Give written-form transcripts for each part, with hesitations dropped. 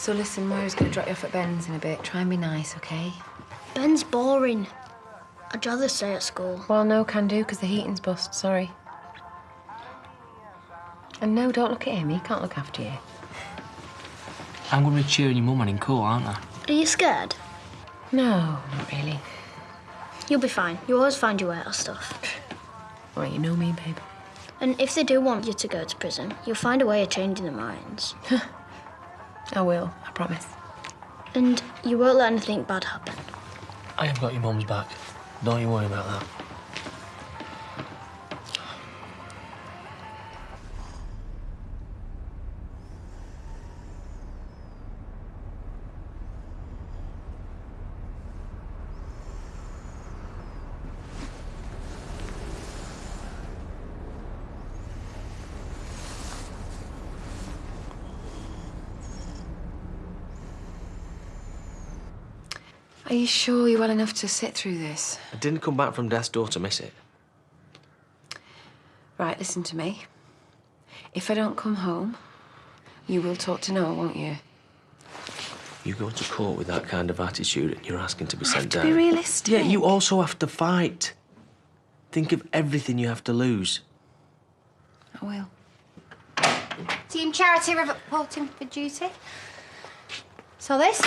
So listen, Moira's going to drop you off at Ben's in a bit. Try and be nice, OK? Ben's boring. I'd rather stay at school. Well, no, can do, because the heating's bust. Sorry. And no, don't look at him. He can't look after you. I'm going to be cheering your mum on in court, aren't I? Are you scared? No, not really. You'll be fine. You always find your way out of stuff. Well, you know me, babe. And if they do want you to go to prison, you'll find a way of changing their minds. I will, I promise. And you won't let anything bad happen. I have got your mum's back. Don't you worry about that. Are you sure you're well enough to sit through this? I didn't come back from death's door to miss it. Right, listen to me. If I don't come home, you will talk to Noah, won't you? You go to court with that kind of attitude and you're asking to be sent down. Be realistic. Yeah, you also have to fight. Think of everything you have to lose. I will. Team Charity reporting for duty. So this?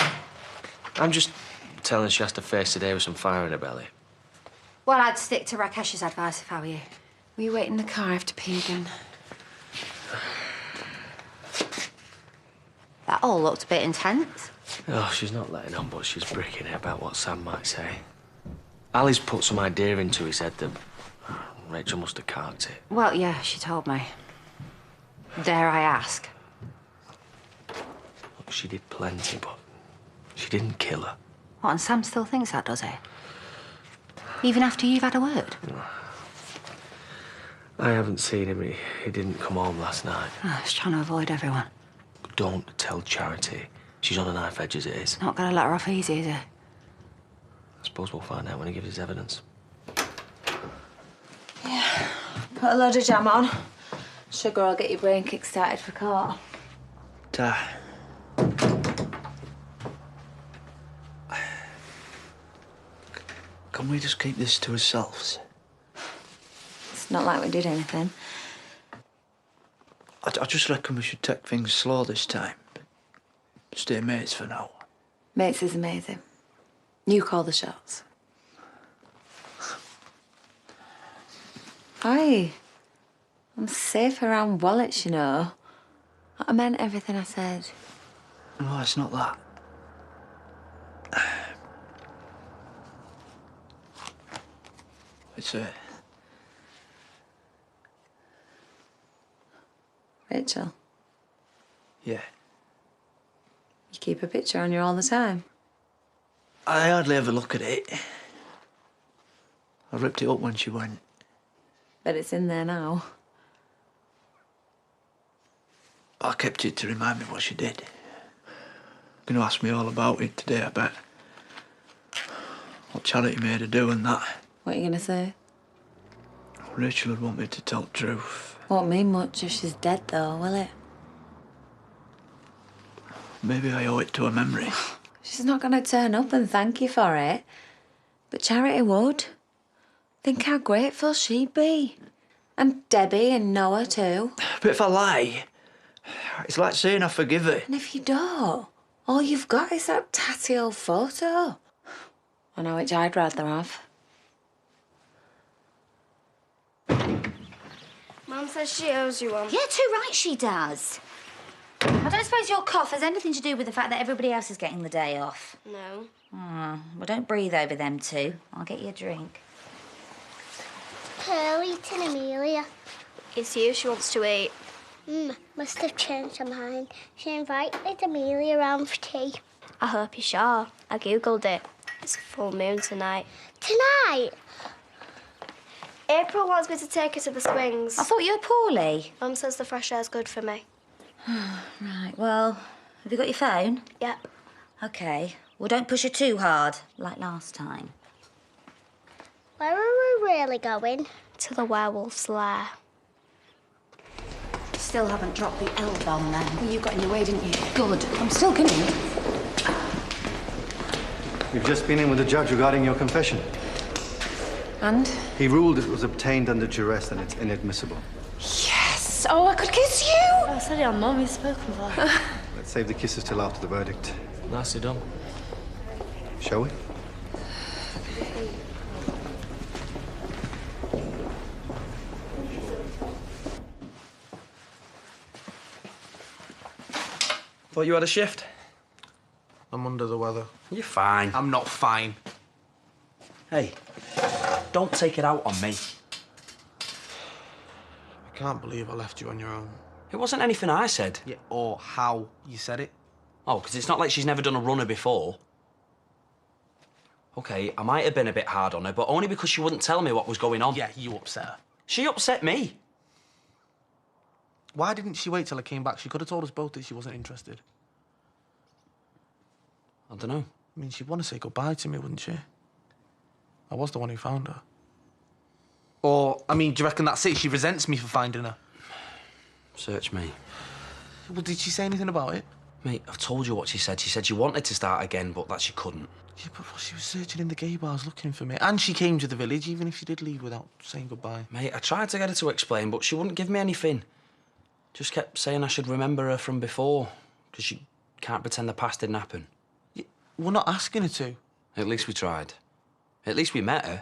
I'm just telling her she has to face today with some fire in her belly. Well, I'd stick to Rakesh's advice if I were you. Will you wait in the car? I have to pee again. That all looked a bit intense. Oh, she's not letting on, but she's bricking it about what Sam might say. Ali's put some idea into his head that Rachel must have carved it. Well, yeah, she told me. Dare I ask? Look, she did plenty, but she didn't kill her. What, and Sam still thinks that, does he? Even after you've had a word? I haven't seen him. He didn't come home last night. Oh, he's trying to avoid everyone. Don't tell Charity. She's on a knife edge as it is. Not gonna let her off easy, is he? I suppose we'll find out when he gives his evidence. Yeah. Put a load of jam on. Sugar will get your brain kick-started for court. Can we just keep this to ourselves? It's not like we did anything. I just reckon we should take things slow this time. Stay mates for now. Mates is amazing. You call the shots. Aye. I'm safe around wallets, you know. I meant everything I said. No, it's not that. It's Rachel, yeah. you keep a picture on you all the time. I hardly ever look at it. I ripped it up when she went. But it's in there now. I kept it to remind me what she did. Going to ask me all about it today, I bet. What Charity made her do and that. What are you going to say? Rachel would want me to tell the truth. Won't mean much if she's dead, though, will it? Maybe I owe it to her memory. She's not going to turn up and thank you for it. But Charity would. Think how grateful she'd be. And Debbie and Noah, too. But if I lie, it's like saying I forgive her. And if you don't, all you've got is that tatty old photo. I know which I'd rather have. Mum says she owes you one. Yeah, too right she does. I don't suppose your cough has anything to do with the fact that everybody else is getting the day off. No. Oh, well, don't breathe over them two. I'll get you a drink. Pearl eating Amelia. It's you she wants to eat. Must have changed her mind. She invited Amelia around for tea. I hope you're sure. I googled it. It's a full moon tonight. Tonight? April wants me to take her to the swings. I thought you were poorly. Mum says the fresh air's good for me. Right, well, have you got your phone? Yep. OK. Well, don't push her too hard, like last time. Where are we really going? To the werewolf's lair. still haven't dropped the L-bomb then. Well, you got in your way, didn't you? Good. I'm still gonna. We've just been in with the judge regarding your confession. And? He ruled it was obtained under duress and it's inadmissible. Yes! Oh, I could kiss you! I said it on Mummy's spoken for. Let's save the kisses till after the verdict. Nicely done. Shall we? Thought you had a shift? I'm under the weather. You're fine. I'm not fine. Hey, don't take it out on me. I can't believe I left you on your own. It wasn't anything I said. Yeah, or how you said it. Oh, because it's not like she's never done a runner before. OK, I might have been a bit hard on her, but only because she wouldn't tell me what was going on. Yeah, you upset her. She upset me. Why didn't she wait till I came back? She could have told us both that she wasn't interested. I don't know. I mean, she'd want to say goodbye to me, wouldn't she? I was the one who found her. Or, I mean, do you reckon that's it? She resents me for finding her. Search me. Well, did she say anything about it? Mate, I've told you what she said. She said she wanted to start again, but that she couldn't. Yeah, but she was searching in the gay bars looking for me. And she came to the village, even if she did leave without saying goodbye. Mate, I tried to get her to explain, but she wouldn't give me anything. Just kept saying I should remember her from before, because she can't pretend the past didn't happen. Yeah, we're not asking her to. At least we tried. At least we met her.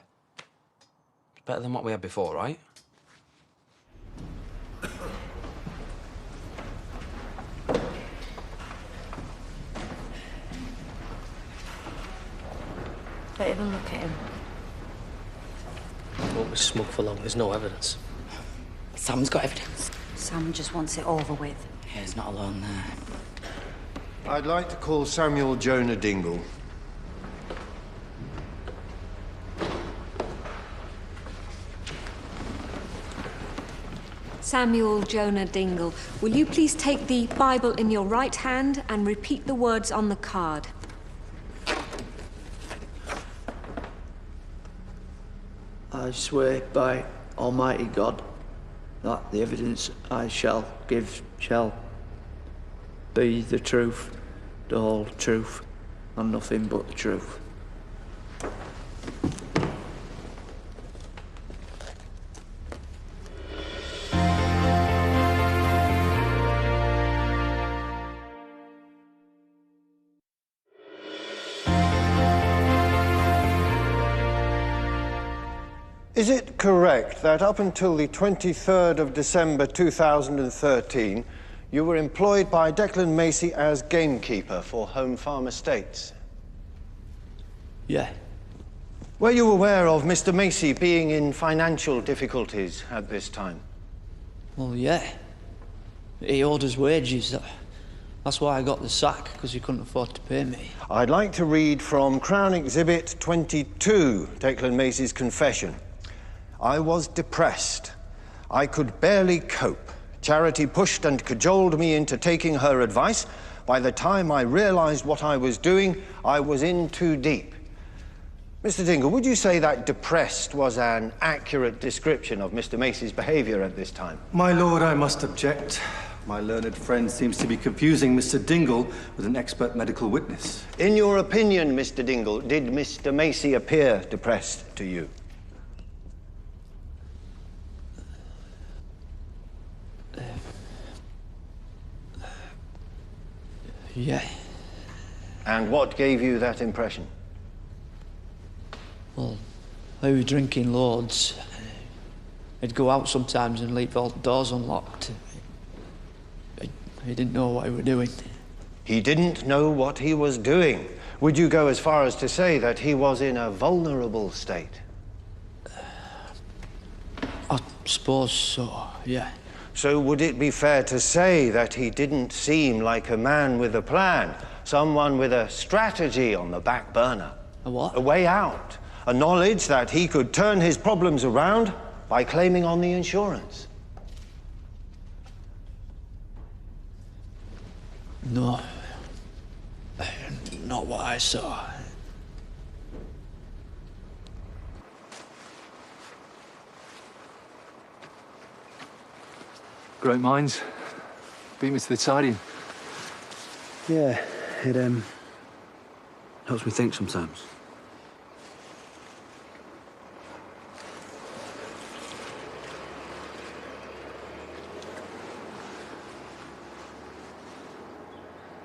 It's better than what we had before, right? Don't even look at him. Won't be smug for long. There's no evidence. Sam's got evidence. Sam just wants it over with. Yeah, he's not alone there. I'd like to call Samuel Jonah Dingle. Samuel Jonah Dingle, will you please take the Bible in your right hand and repeat the words on the card? I swear by Almighty God that the evidence I shall give shall be the truth, the whole truth, and nothing but the truth. Is it correct that up until the 23rd of December 2013, you were employed by Declan Macy as gamekeeper for Home Farm Estates? Yeah. Were you aware of Mr. Macy being in financial difficulties at this time? Well, yeah. He owed us wages. That's why I got the sack, because he couldn't afford to pay me. I'd like to read from Crown Exhibit 22, Declan Macy's confession. I was depressed. I could barely cope. Charity pushed and cajoled me into taking her advice. By the time I realised what I was doing, I was in too deep. Mr. Dingle, would you say that depressed was an accurate description of Mr. Macy's behaviour at this time? My lord, I must object. My learned friend seems to be confusing Mr. Dingle with an expert medical witness. In your opinion, Mr. Dingle, did Mr. Macy appear depressed to you? Yeah. And what gave you that impression? Well, I was drinking loads. He'd go out sometimes and leave all the doors unlocked. He didn't know what he was doing. He didn't know what he was doing. Would you go as far as to say that he was in a vulnerable state? I suppose so, yeah. So would it be fair to say that he didn't seem like a man with a plan? Someone with a strategy on the back burner? A what? A way out. A knowledge that he could turn his problems around by claiming on the insurance? No. Not what I saw. Great minds. Beat me to the tidying. Yeah, it helps me think sometimes.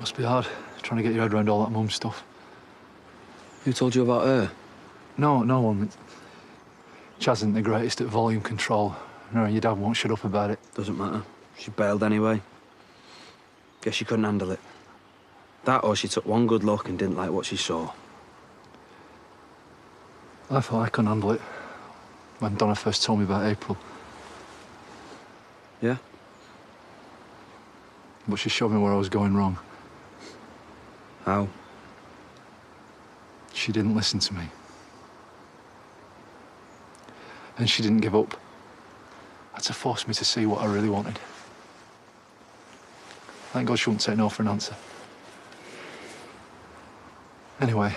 Must be hard, trying to get your head around all that mum stuff. Who told you about her? No one. Chaz isn't the greatest at volume control. No, your dad won't shut up about it. Doesn't matter. She bailed anyway. Guess she couldn't handle it. That or she took one good look and didn't like what she saw. I thought I couldn't handle it when Donna first told me about April. Yeah? But she showed me where I was going wrong. How? She didn't listen to me. And she didn't give up. Had to force me to see what I really wanted. Thank God she wouldn't take no for an answer. Anyway,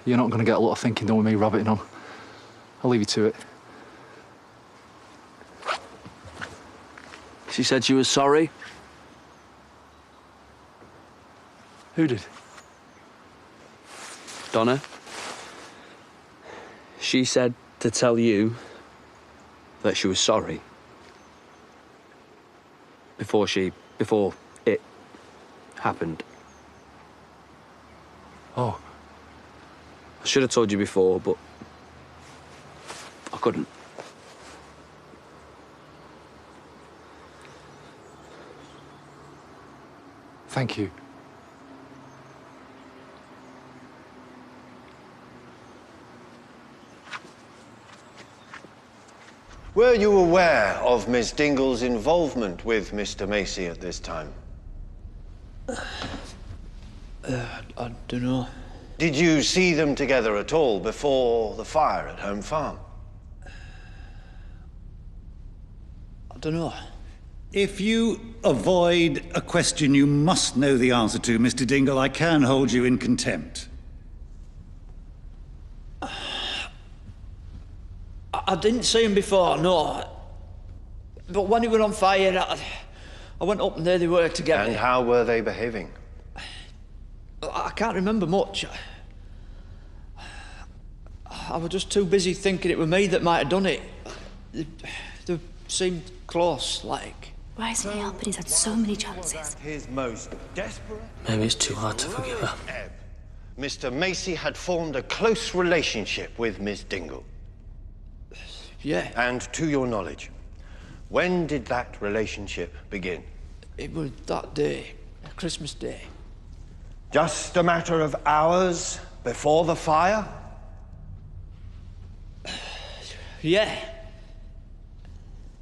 you're not going to get a lot of thinking done with me rabbiting on. I'll leave you to it. She said she was sorry. Who did? Donna. She said to tell you that she was sorry. Before it happened. Oh. I should have told you before, but I couldn't. Thank you. Were you aware of Miss Dingle's involvement with Mr. Macy at this time? I don't know. Did you see them together at all before the fire at Home Farm? I don't know. If you avoid a question you must know the answer to, Mr. Dingle, I can hold you in contempt. I didn't see him before, no. But when he were on fire, I went up and there they were together. And how were they behaving? I can't remember much. I was just too busy thinking it was me that might have done it. They seemed close, like. Why isn't he helping? He's had so many chances. His most desperate... Maybe it's too hard to forgive her. Mr. Macy had formed a close relationship with Miss Dingle. Yeah. And to your knowledge, when did that relationship begin? It was that day, Christmas Day. Just a matter of hours before the fire? Yeah.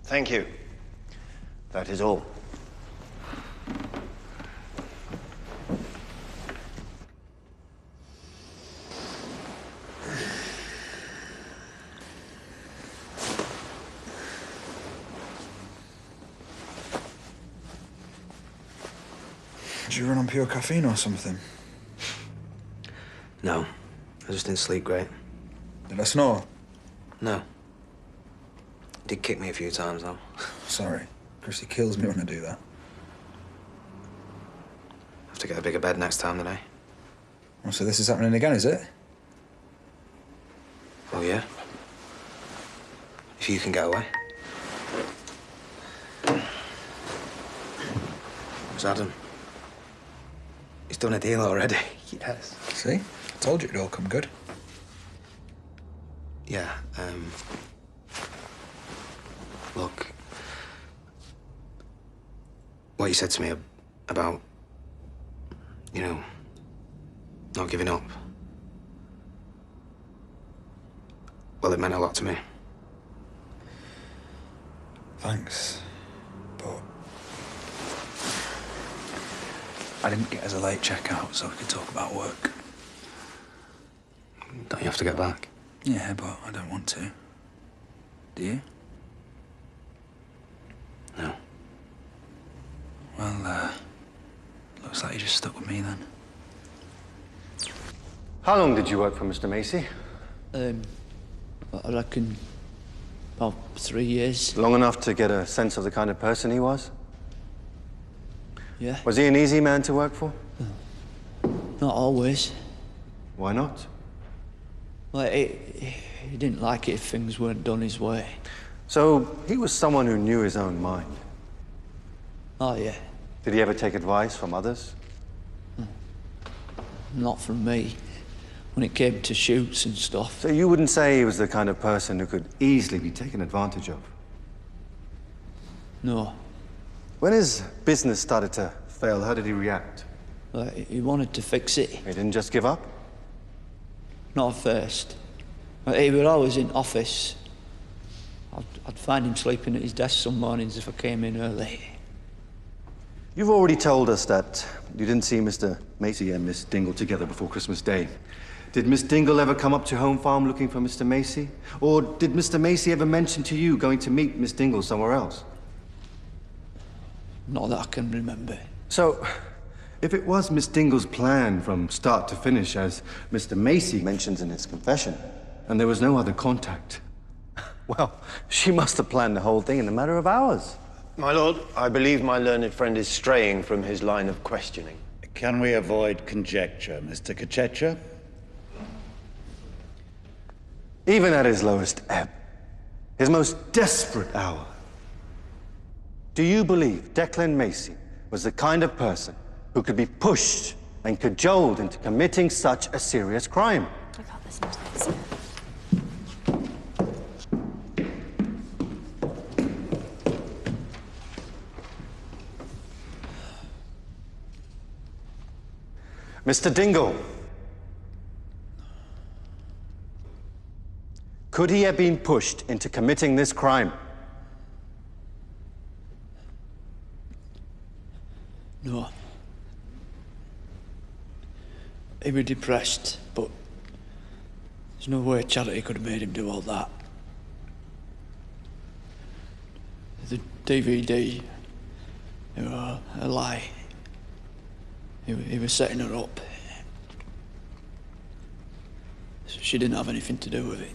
Thank you. That is all. Did you run on pure caffeine or something? No, I just didn't sleep great. Did I snore? No. Did kick me a few times, though. Sorry. Chrissy kills me when I do that. Have to get a bigger bed next time, don't I? Oh, so this is happening again, is it? Oh, yeah. If you can get away. Where's Adam? He's done a deal already. Yes. See? I told you it'd all come good. Yeah, look, what you said to me about, you know, not giving up, well, it meant a lot to me. Thanks. But I didn't get us a late checkout so we could talk about work. Don't you have to get back? Yeah, but I don't want to. Do you? No. Well, looks like you just stuck with me then. How long did you work for Mr. Macy? I reckon about 3 years. Long enough to get a sense of the kind of person he was? Yeah. Was he an easy man to work for? Not always. Why not? Well, he didn't like it if things weren't done his way. So he was someone who knew his own mind. Oh, yeah. Did he ever take advice from others? Not from me. When it came to shoots and stuff. So you wouldn't say he was the kind of person who could easily be taken advantage of? No. When his business started to fail, how did he react? He wanted to fix it. He didn't just give up? Not at first. He was always in office. I'd find him sleeping at his desk some mornings if I came in early. You've already told us that you didn't see Mr. Macy and Miss Dingle together before Christmas Day. Did Miss Dingle ever come up to Home Farm looking for Mr. Macy? Or did Mr. Macy ever mention to you going to meet Miss Dingle somewhere else? Not that I can remember. So, if it was Miss Dingle's plan from start to finish, as Mr. Macy mentions in his confession, and there was no other contact, well, she must have planned the whole thing in a matter of hours. My lord, I believe my learned friend is straying from his line of questioning. Can we avoid conjecture, Mr. Kachecha? Even at his lowest ebb, his most desperate hour, do you believe Declan Macy was the kind of person who could be pushed and cajoled into committing such a serious crime? I can't listen to this. Mr. Dingle, could he have been pushed into committing this crime? No. He was depressed, but there's no way Charity could have made him do all that. The DVD, it was a lie. He was setting her up. So she didn't have anything to do with it.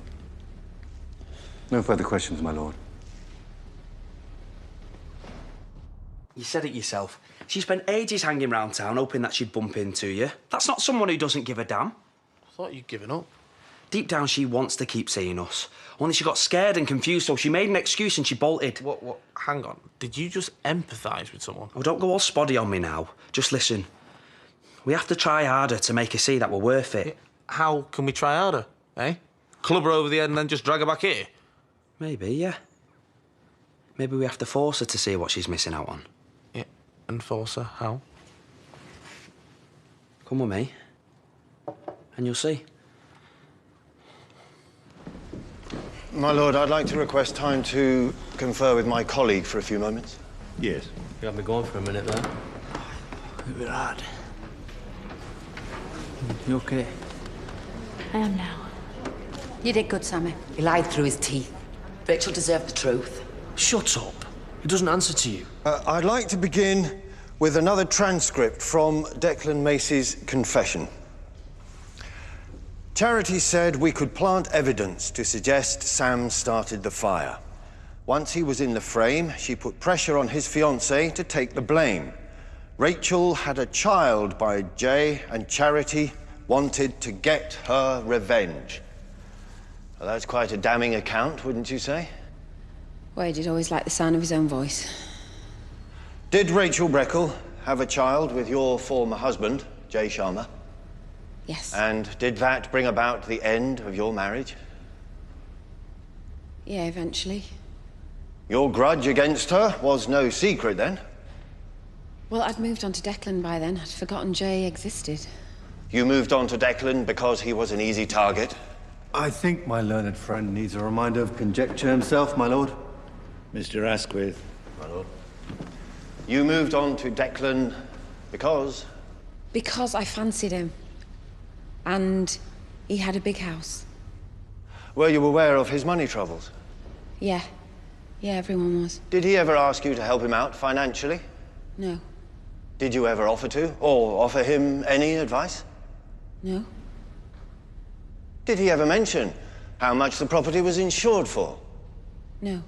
No further questions, my lord. You said it yourself. She spent ages hanging round town hoping that she'd bump into you. That's not someone who doesn't give a damn. I thought you'd given up. Deep down, she wants to keep seeing us. Only she got scared and confused, so she made an excuse and she bolted. What? Hang on. Did you just empathise with someone? Oh, don't go all spotty on me now. Just listen. We have to try harder to make her see that we're worth it. Yeah. How can we try harder, eh? Club her over the head and then just drag her back here? Maybe, yeah. Maybe we have to force her to see what she's missing out on. Yeah, and force her? How? Come with me, and you'll see. My lord, I'd like to request time to confer with my colleague for a few moments. Yes. You had me going for a minute there. It was hard. You okay? I am now. You did good, Sammy. He lied through his teeth. Rachel deserved the truth. Shut up. He doesn't answer to you. I'd like to begin with another transcript from Declan Macy's confession. Charity said we could plant evidence to suggest Sam started the fire. Once he was in the frame, she put pressure on his fiancée to take the blame. Rachel had a child by Jay, and Charity wanted to get her revenge. Well, that's quite a damning account, wouldn't you say? Wade did always like the sound of his own voice. Did Rachel Breckle have a child with your former husband, Jay Sharma? Yes. And did that bring about the end of your marriage? Yeah, eventually. Your grudge against her was no secret, then? Well, I'd moved on to Declan by then. I'd forgotten Jay existed. You moved on to Declan because he was an easy target? I think my learned friend needs a reminder of conjecture himself, my lord. Mr. Asquith. My lord. You moved on to Declan because? Because I fancied him. And he had a big house. Were you aware of his money troubles? Yeah. Yeah, everyone was. Did he ever ask you to help him out financially? No. Did you ever offer to, or offer him any advice? No. Did he ever mention how much the property was insured for? No.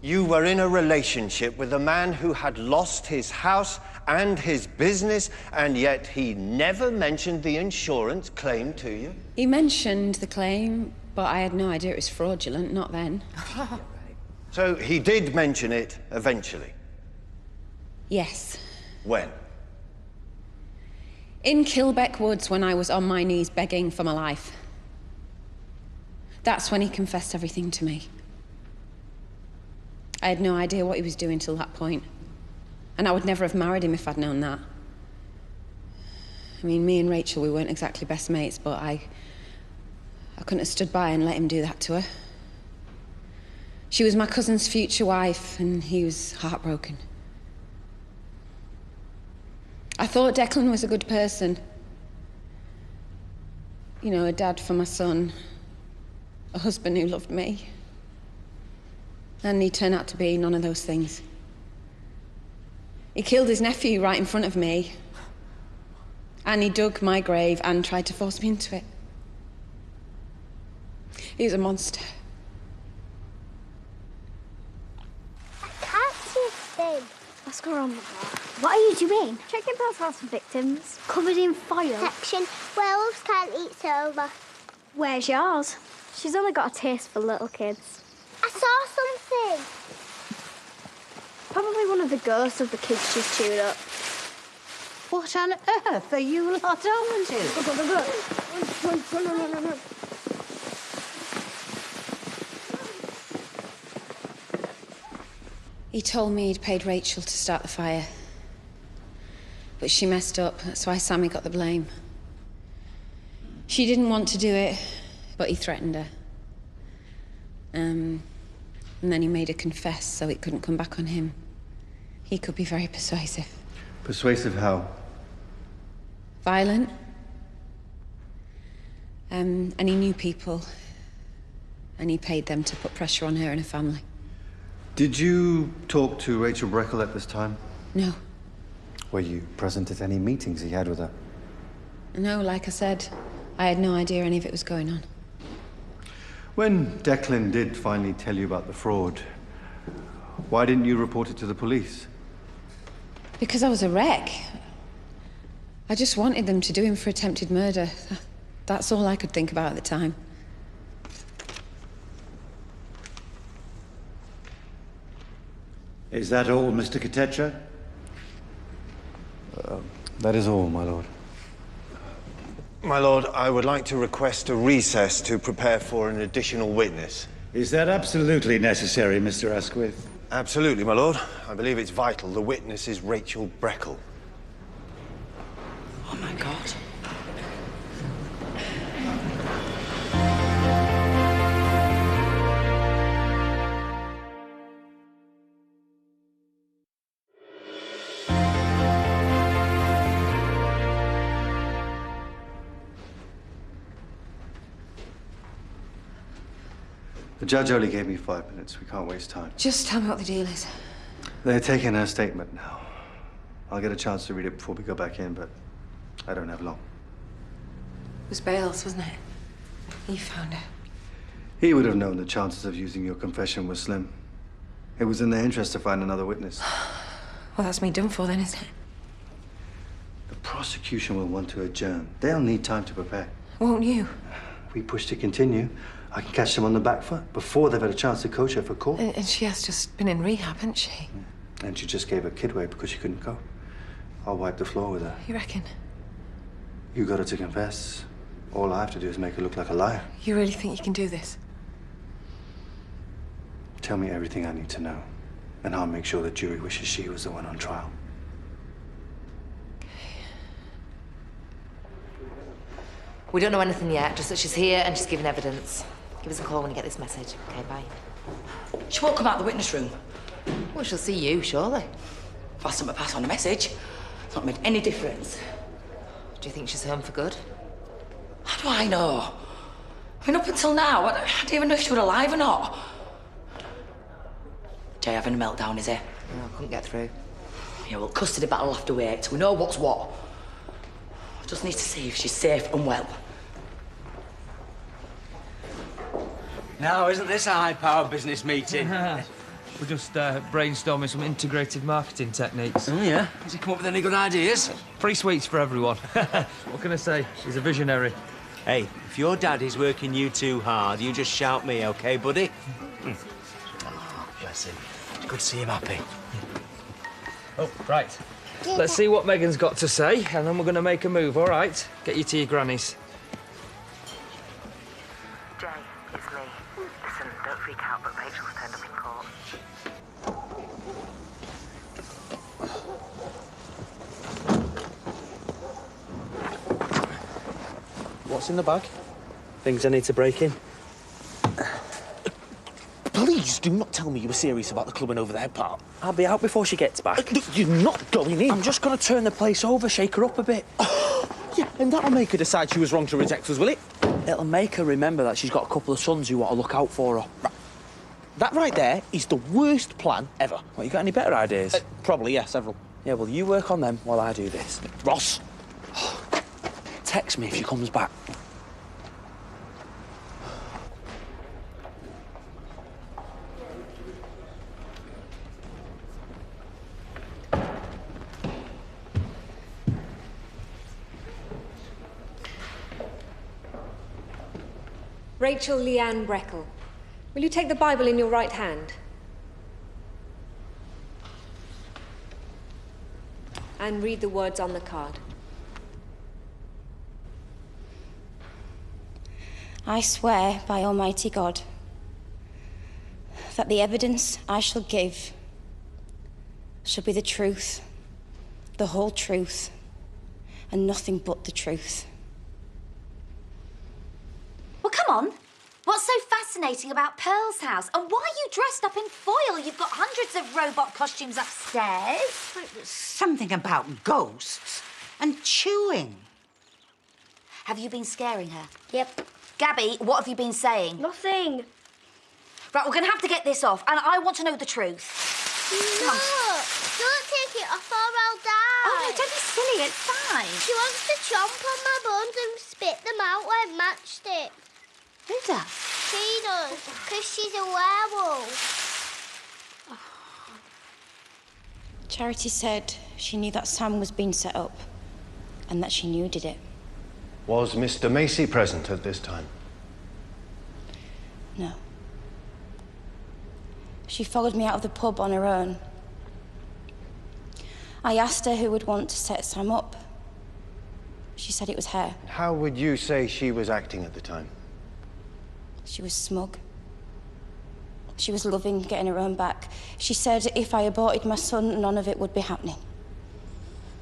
You were in a relationship with a man who had lost his house and his business, and yet he never mentioned the insurance claim to you? He mentioned the claim, but I had no idea it was fraudulent, not then. So he did mention it eventually? Yes. When? In Kilbeck Woods, when I was on my knees begging for my life. That's when he confessed everything to me. I had no idea what he was doing till that point. And I would never have married him if I'd known that. I mean, me and Rachel, we weren't exactly best mates, but I couldn't have stood by and let him do that to her. She was my cousin's future wife, and he was heartbroken. I thought Declan was a good person. You know, a dad for my son, a husband who loved me. And he turned out to be none of those things. He killed his nephew right in front of me. And he dug my grave and tried to force me into it. He was a monster. I can't see a thing. Let's go around the bar. What are you doing? Checking passports for victims. Covered in foil. Section. Werewolves can't eat silver. Where's yours? She's only got a taste for little kids. I saw something. Probably one of the ghosts of the kids she's chewed up. What on earth are you lot on to? He told me he'd paid Rachel to start the fire. But she messed up, that's why Sammy got the blame. She didn't want to do it, but he threatened her. And then he made her confess so it couldn't come back on him. He could be very persuasive. Persuasive how? Violent. And he knew people. And he paid them to put pressure on her and her family. Did you talk to Rachel Breckle at this time? No. Were you present at any meetings he had with her? No, like I said, I had no idea any of it was going on. When Declan did finally tell you about the fraud, why didn't you report it to the police? Because I was a wreck. I just wanted them to do him for attempted murder. That's all I could think about at the time. Is that all, Mr. Katecha? That is all, my lord. My lord, I would like to request a recess to prepare for an additional witness. Is that absolutely necessary, Mr. Asquith? Absolutely, my lord. I believe it's vital. The witness is Rachel Breckle. Oh, my God. The judge only gave me 5 minutes. We can't waste time. Just tell me what the deal is. They're taking her statement now. I'll get a chance to read it before we go back in, but I don't have long. It was Bales, wasn't it? He found her. He would have known the chances of using your confession were slim. It was in their interest to find another witness. Well, that's me done for then, isn't it? The prosecution will want to adjourn. They'll need time to prepare. Won't you? If we push to continue, I can catch them on the back foot before they've had a chance to coach her for court. And she has just been in rehab, hasn't she? And she just gave her kid away because she couldn't go. I'll wipe the floor with her. You reckon? You got her to confess. All I have to do is make her look like a liar. You really think you can do this? Tell me everything I need to know, and I'll make sure the jury wishes she was the one on trial. We don't know anything yet, just that she's here and she's giving evidence. Give us a call when you get this message. Okay, bye. She won't come out the witness room. Well, she'll see you, surely. If I sent pass on a message, it's not made any difference. Do you think she's home for good? How do I know? I mean, up until now, I didn't even know if she was alive or not. Jay having a meltdown, is he? No, I couldn't get through. Yeah, well, custody battle will have to wait. We know what's what. I just need to see if she's safe and well. Now, isn't this a high-powered business meeting? We're just brainstorming some integrated marketing techniques. Oh, yeah? Has he come up with any good ideas? Free sweets for everyone. What can I say? He's a visionary. Hey, if your daddy's working you too hard, you just shout me, OK, buddy? Oh, bless him. It's good to see him happy. Oh, right. Let's see what Megan's got to say, and then we're going to make a move, all right? Get you to your granny's. Jay, it's me. Listen, don't freak out, but Rachel's turned up in court. What's in the bag? Things I need to break in. Please do not tell me you were serious about the clubbing over there, pal. I'll be out before she gets back. You're not going in. I'm just going to turn the place over, shake her up a bit. Yeah, and that'll make her decide she was wrong to reject us, will it? It'll make her remember that she's got a couple of sons who want to look out for her. Right. That right there is the worst plan ever. What, you got any better ideas? Probably, yeah, several. Yeah, well, you work on them while I do this. Ross. Text me if she comes back. Rachel Leanne Breckle, will you take the Bible in your right hand? And read the words on the card. I swear by Almighty God that the evidence I shall give shall be the truth, the whole truth, and nothing but the truth. Well, come on. What's so fascinating about Pearl's house? And why are you dressed up in foil? You've got hundreds of robot costumes upstairs. Something about ghosts and chewing. Have you been scaring her? Yep. Gabby, what have you been saying? Nothing. Right, we're going to have to get this off, and I want to know the truth. No, don't take it off or I'll die. Oh, no, don't be silly, it's fine. She wants to chomp on my bones and spit them out like matchstick. Who does? She does, because she's a werewolf. Charity said she knew that Sam was being set up and that she knew did it. Was Mr. Macy present at this time? No. She followed me out of the pub on her own. I asked her who would want to set Sam up. She said it was her. How would you say she was acting at the time? She was smug. She was loving getting her own back. She said if I aborted my son, none of it would be happening.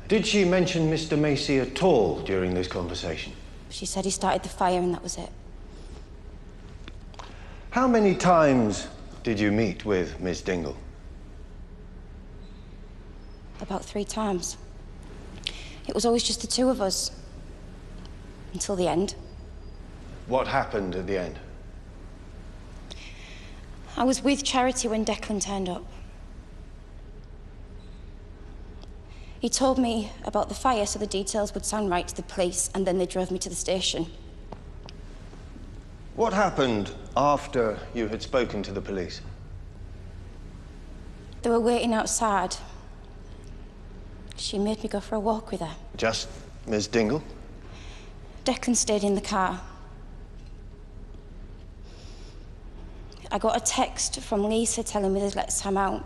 Did she mention Mr. Macy at all during this conversation? She said he started the fire and that was it. How many times did you meet with Miss Dingle? About 3 times. It was always just the two of us. Until the end. What happened at the end? I was with Charity when Declan turned up. He told me about the fire so the details would sound right to the police, and then they drove me to the station. What happened after you had spoken to the police? They were waiting outside. She made me go for a walk with her. Just Miss Dingle? Declan stayed in the car. I got a text from Lisa telling me they'd let Sam out.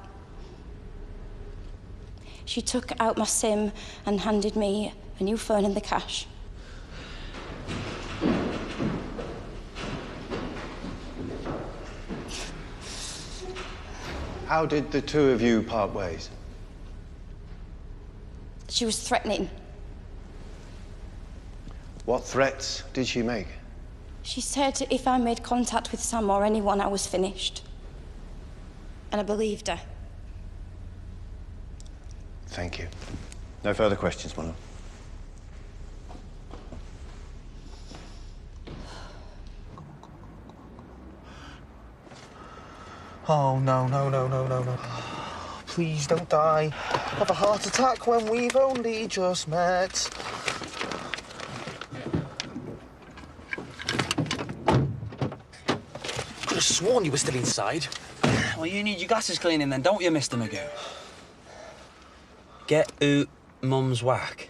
She took out my SIM and handed me a new phone and the cash. How did the two of you part ways? She was threatening. What threats did she make? She said if I made contact with Sam or anyone, I was finished. And I believed her. Thank you. No further questions, my lord. Oh, no, no, no, no, no, no. Please don't die. Have a heart attack when we've only just met. Could have sworn you were still inside. Well, you need your glasses cleaning then, don't you, Mr. Magoo? Get out mum's whack.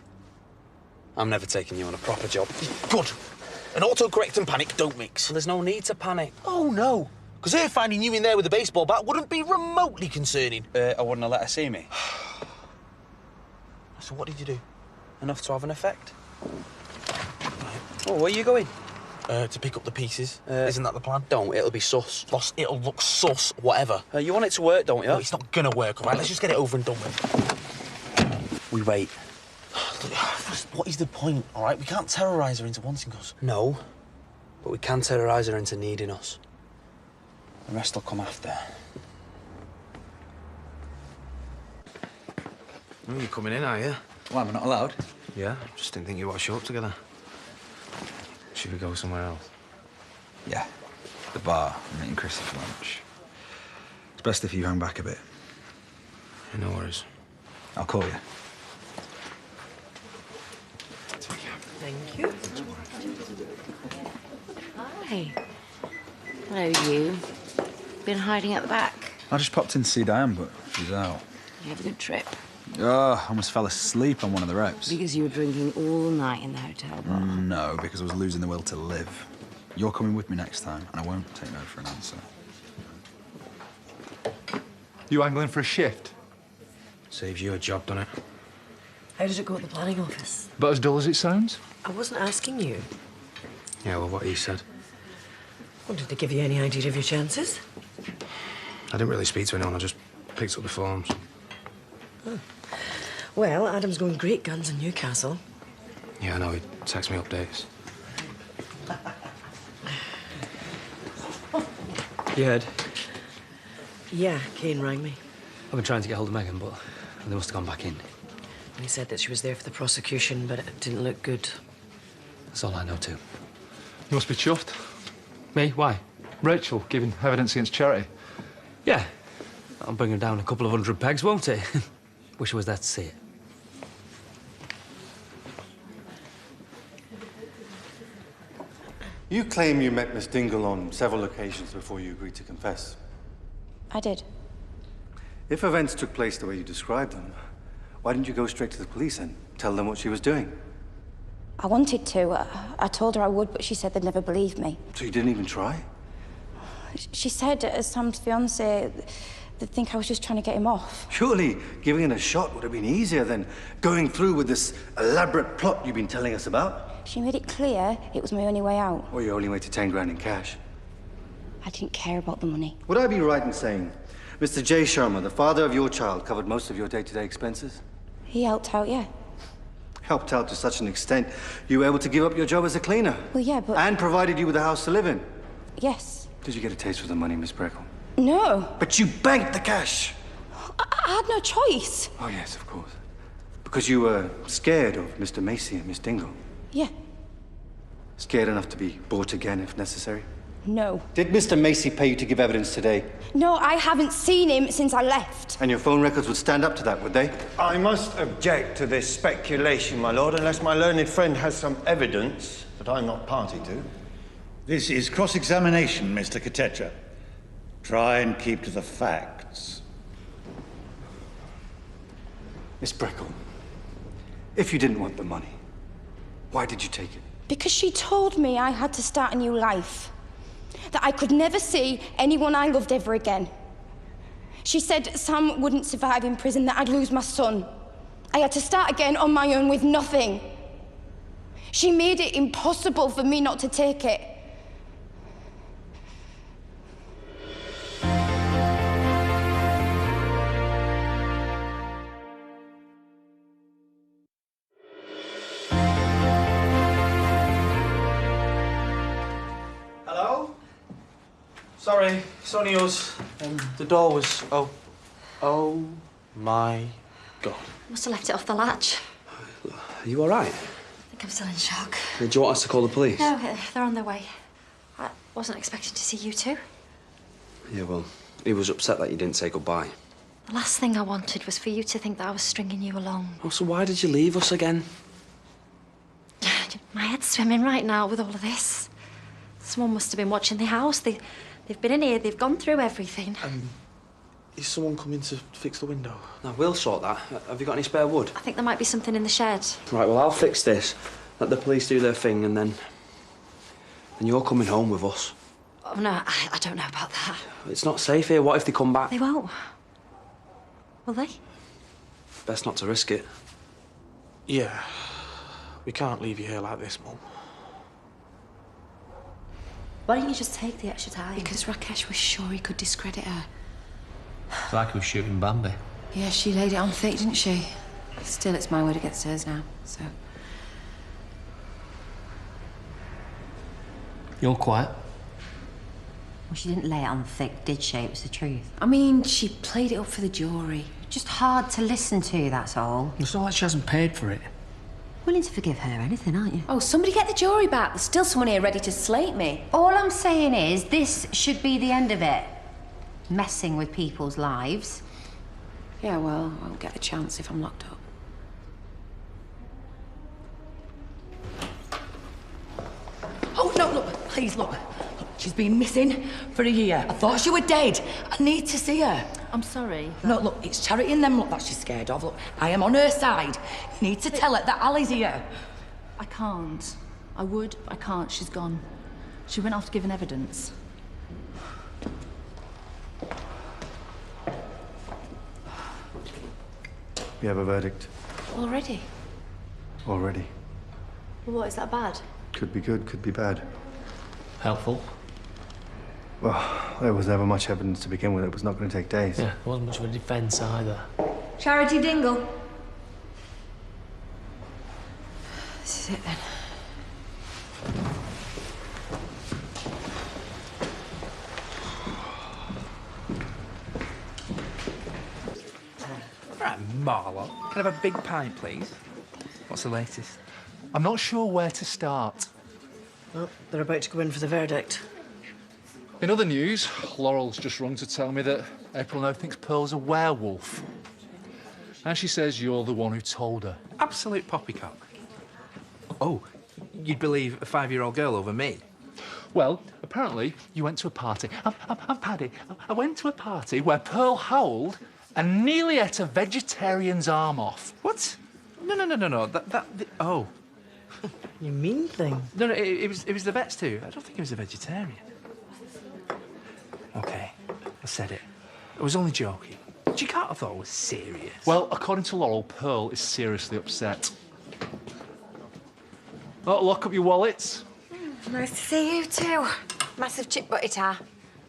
I'm never taking you on a proper job. Good. And autocorrect and panic don't mix. There's no need to panic. Oh, no. Because her finding you in there with a baseball bat wouldn't be remotely concerning. I wouldn't have let her see me. So what did you do? Enough to have an effect. Oh, where are you going? To pick up the pieces. Isn't that the plan? Don't. It'll be sus. Boss, it'll look sus, whatever. You want it to work, don't you? No, it's not gonna work, all right? Let's just get it over and done with. We wait. What is the point, all right? We can't terrorise her into wanting us. No, but we can terrorise her into needing us. The rest will come after. Oh, you're coming in, are you? Why, am I not allowed? Yeah, just didn't think you ought to show up together. Should we go somewhere else? Yeah, the bar. I'm meeting Chrissy for lunch. It's best if you hang back a bit. No worries. I'll call you. Thank you. Hi. Hello, you. Been hiding at the back? I just popped in to see Diane, but she's out. You have a good trip? Oh, I almost fell asleep on one of the reps. Because you were drinking all night in the hotel bar? No, because I was losing the will to live. You're coming with me next time, and I won't take no for an answer. You angling for a shift? Saves you a job, doesn't it? How did it go at the planning office? But as dull as it sounds? I wasn't asking you. Yeah, well, what he said. Well, did they give you any idea of your chances? I didn't really speak to anyone, I just picked up the forms. Oh. Well, Adam's going great guns in Newcastle. Yeah, I know, he texts me updates. You heard? Yeah, Kane rang me. I've been trying to get hold of Megan, but they must have gone back in. He said that she was there for the prosecution, but it didn't look good. That's all I know, too. You must be chuffed. Me? Why? Rachel giving evidence against Charity. Yeah. I'll bring him down a couple of 100 pegs, won't it? Wish I was there to see it. You claim you met Miss Dingle on several occasions before you agreed to confess. I did. If events took place the way you described them, why didn't you go straight to the police and tell them what she was doing? I wanted to. I told her I would, but she said they'd never believe me. So you didn't even try? She said, as Sam's fiancée, they'd think I was just trying to get him off. Surely giving it a shot would have been easier than going through with this elaborate plot you've been telling us about. She made it clear it was my only way out. Or your only way to 10 grand in cash. I didn't care about the money. Would I be right in saying Mr. J. Sharma, the father of your child, covered most of your day-to-day expenses? He helped out, yeah. Helped out to such an extent, you were able to give up your job as a cleaner. Well, yeah, but... And provided you with a house to live in. Yes. Did you get a taste for the money, Miss Breckle? No. But you banked the cash! I had no choice. Oh, yes, of course. Because you were scared of Mr. Macy and Miss Dingle. Yeah. Scared enough to be bought again if necessary. No. Did Mr. Macy pay you to give evidence today? No, I haven't seen him since I left. And your phone records would stand up to that, would they? I must object to this speculation, my lord, unless my learned friend has some evidence that I'm not party to. This is cross-examination, Mr. Katecha. Try and keep to the facts. Miss Breckle, if you didn't want the money, why did you take it? Because she told me I had to start a new life. That I could never see anyone I loved ever again. She said Sam wouldn't survive in prison, that I'd lose my son. I had to start again on my own with nothing. She made it impossible for me not to take it. Sorry, it's only us. The door was... Oh my God. Must have left it off the latch. Are you all right? I think I'm still in shock. Do you want us to call the police? No, they're on their way. I wasn't expecting to see you two. Yeah, well, he was upset that you didn't say goodbye. The last thing I wanted was for you to think that I was stringing you along. Oh, so why did you leave us again? My head's swimming right now with all of this. Someone must have been watching the house. They've been in here, they've gone through everything. Is someone coming to fix the window? No, we'll sort that. Have you got any spare wood? I think there might be something in the shed. Right, well, I'll fix this. Let the police do their thing, and then you're coming home with us. Oh, no, I don't know about that. It's not safe here. What if they come back? They won't. Will they? Best not to risk it. Yeah. We can't leave you here like this, Mum. Why don't you just take the extra time? Because Rakesh was sure he could discredit her. It's like he was shooting Bambi. Yeah, she laid it on thick, didn't she? Still, it's my word against hers now, so... You're quiet. Well, she didn't lay it on thick, did she? It was the truth. I mean, she played it up for the jury. Just hard to listen to, that's all. It's not like she hasn't paid for it. Willing to forgive her anything, aren't you? Oh, somebody get the jury back. There's still someone here ready to slate me. All I'm saying is, this should be the end of it. Messing with people's lives. Yeah, well, I won't get a chance if I'm locked up. Oh, no, look, please, look. She's been missing for a year. I thought she were dead. I need to see her. I'm sorry. No, look, it's Charity and them, look, that she's scared of. Look, I am on her side. You need to tell her that Ali's here. I can't. I would, but I can't. She's gone. She went off giving evidence. You have a verdict. Already? Already. Well, what, is that bad? Could be good, could be bad. Helpful. Well, there was never much evidence to begin with. It was not going to take days. Yeah, there wasn't much of a defence either. Charity Dingle. This is it then. Right, Marlo, can I have a big pint, please? What's the latest? I'm not sure where to start. Well, they're about to go in for the verdict. In other news, Laurel's just rung to tell me that April now thinks Pearl's a werewolf. And she says you're the one who told her. Absolute poppycock. Oh, you'd believe a 5-year-old girl over me? Well, apparently you went to a party. I'm Paddy. I went to a party where Pearl howled and nearly ate a vegetarian's arm off. What? No. Oh. You mean thing. No, it was the vet's too. I don't think he was a vegetarian. Okay, I said it. I was only joking. But you can't have thought I was serious. Well, according to Laurel, Pearl is seriously upset. Oh, lock up your wallets. Nice to see you too. Massive chip butty tar.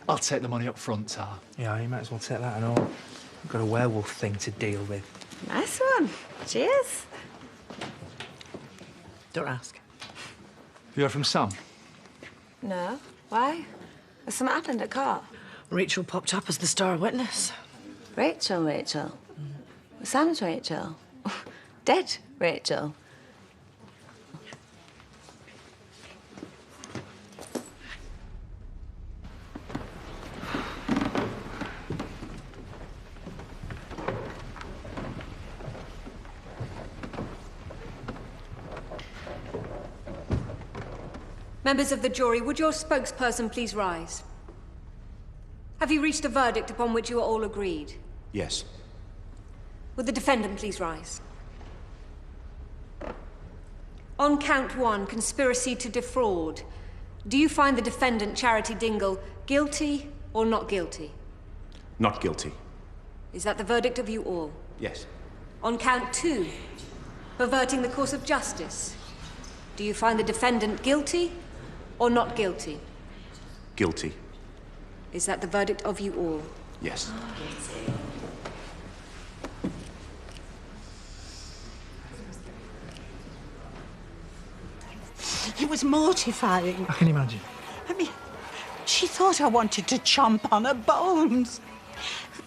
I'll take the money up front, Tar. Yeah, you might as well take that and all. I've got a werewolf thing to deal with. Nice one. Cheers. Don't ask. You heard from Sam? No. Why? Has something happened at court? Rachel popped up as the star witness. Rachel. Sam's Rachel. Dead Rachel. Members of the jury, would your spokesperson please rise? Have you reached a verdict upon which you are all agreed? Yes. Would the defendant please rise? On count 1, conspiracy to defraud, do you find the defendant, Charity Dingle, guilty or not guilty? Not guilty. Is that the verdict of you all? Yes. On count 2, perverting the course of justice, do you find the defendant guilty or not guilty? Guilty. Is that the verdict of you all? Yes. It was mortifying. I can imagine. I mean, she thought I wanted to chomp on her bones.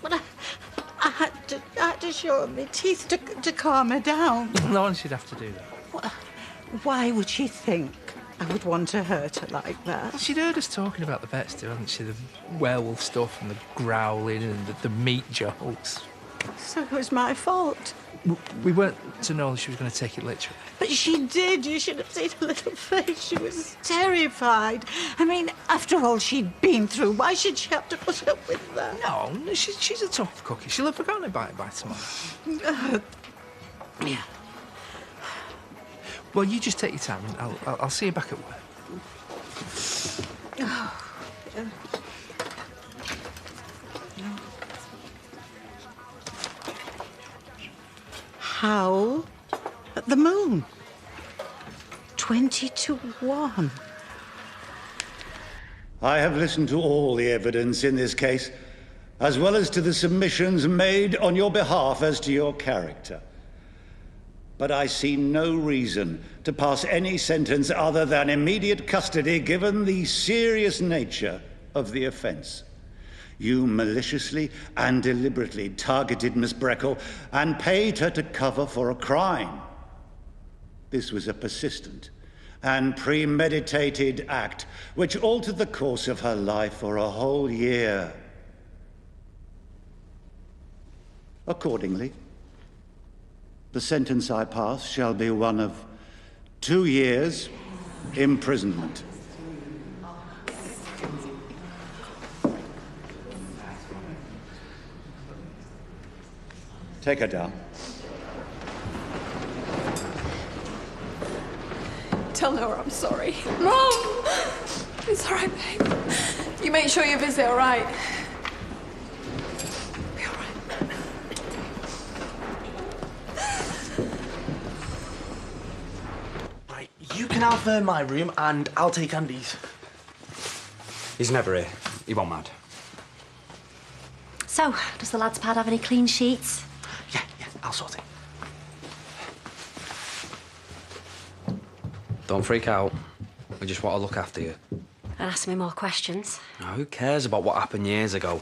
But I had to show her my teeth to calm her down. No one should have to do that. Why would she think I would want to hurt her like that? Well, she'd heard us talking about the vets too, hadn't she? The werewolf stuff and the growling and the meat jokes. So it was my fault. We weren't to know she was going to take it literally. But she did. You should have seen her little face. She was terrified. I mean, after all she'd been through, why should she have to put up with that? No, she's a tough cookie. She'll have forgotten about it by tomorrow. Yeah. Well, you just take your time and I'll see you back at work. Oh, yeah. Howl at the moon. 20 to 1. I have listened to all the evidence in this case, as well as to the submissions made on your behalf as to your character. But I see no reason to pass any sentence other than immediate custody, given the serious nature of the offence. You maliciously and deliberately targeted Miss Breckle and paid her to cover for a crime. This was a persistent and premeditated act which altered the course of her life for a whole year. Accordingly, the sentence I pass shall be one of 2 years' imprisonment. Take her down. Tell Noah I'm sorry. Mom! It's all right, babe. You make sure you visit, all right? Be all right. Right, you can have my room and I'll take Andy's. He's never here. He won't mad. So, does the lads' pad have any clean sheets? Yeah, I'll sort it. Don't freak out. We just want to look after you. And ask me more questions. Now, who cares about what happened years ago?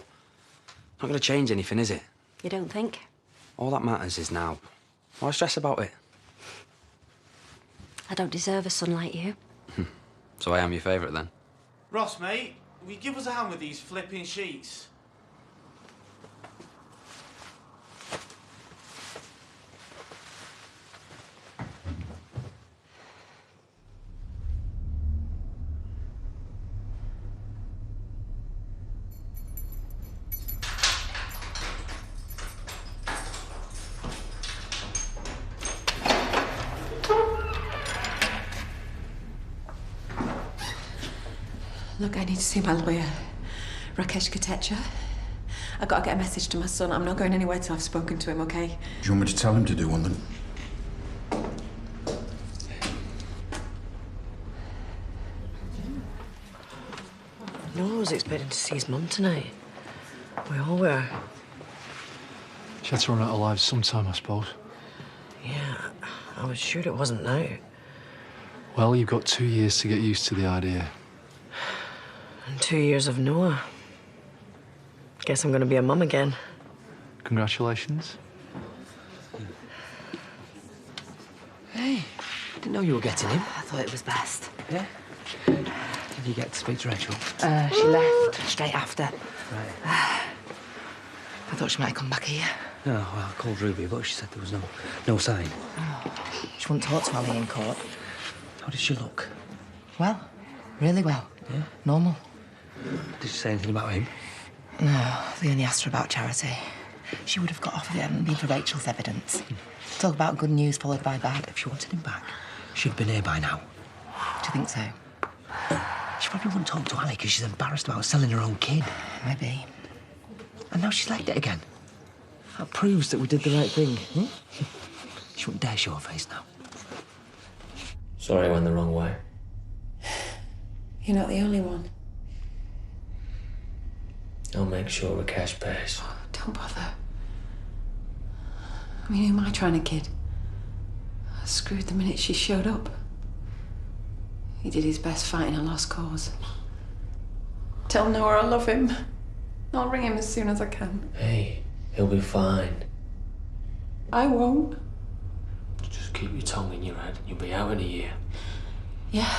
Not going to change anything, is it? You don't think? All that matters is now. Why stress about it? I don't deserve a son like you. So I am your favourite then? Ross, mate, will you give us a hand with these flipping sheets? Look, I need to see my lawyer, Rakesh Katecha. I've got to get a message to my son. I'm not going anywhere till I've spoken to him, okay? Do you want me to tell him to do one then? Noah was expecting to see his mum tonight. We all were. She had to run out of lives sometime, I suppose. Yeah, I was sure it wasn't now. Well, you've got 2 years to get used to the idea. And 2 years of Noah. Guess I'm gonna be a mum again. Congratulations. Hey, didn't know you were getting him. I thought it was best. Yeah? Did you get to speak to Rachel? She left straight after. Right. I thought she might come back here. Oh, well, I called Ruby, but she said there was no sign. She wouldn't talk to Ali in court. How did she look? Well, really well. Yeah? Normal. Did she say anything about him? No, they only asked her about Charity. She would have got off if it hadn't been for Rachel's evidence. Talk about good news followed by bad. If she wanted him back, she'd have been here by now. Do you think so? She probably wouldn't talk to Ali because she's embarrassed about selling her own kid. Maybe. And now she's legged it again. That proves that we did the right thing. She wouldn't dare show her face now. Sorry I went the wrong way. You're not the only one. I'll make sure Rakesh pays. Don't bother. I mean, who am I trying to kid? I screwed the minute she showed up. He did his best fighting a lost cause. Tell Noah I love him. I'll ring him as soon as I can. Hey, he'll be fine. I won't. Just keep your tongue in your head. You'll be out in a year. Yeah.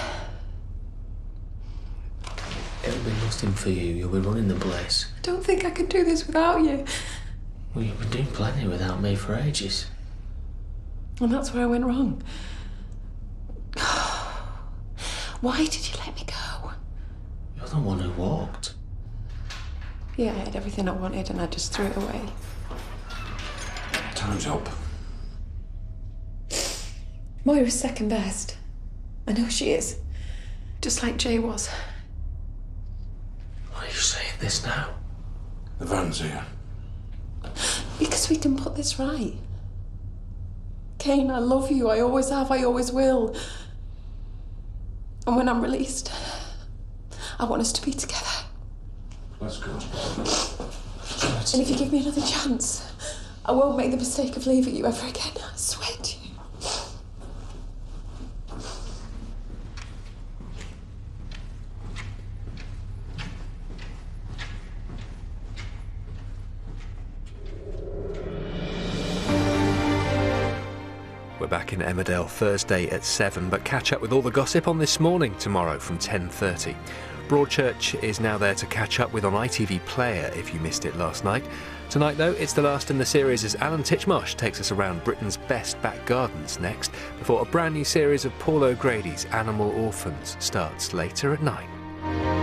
It'll be nothing for you. You'll be running the place. I don't think I could do this without you. Well, you've been doing plenty without me for ages. And that's where I went wrong. Why did you let me go? You're the one who walked. Yeah, I had everything I wanted and I just threw it away. Time's up. Moira's second best. I know she is. Just like Jay was. Why are you saying this now? The van's here. Because we can put this right. Kane, I love you. I always have. I always will. And when I'm released, I want us to be together. Let's go. And if you give me another chance, I won't make the mistake of leaving you ever again. I swear to you. We're back in Emmerdale Thursday at 7, but catch up with all the gossip on This Morning tomorrow from 10:30. Broadchurch is now there to catch up with on ITV Player if you missed it last night. Tonight, though, it's the last in the series as Alan Titchmarsh takes us around Britain's best back gardens next, before a brand new series of Paul O'Grady's Animal Orphans starts later at 9.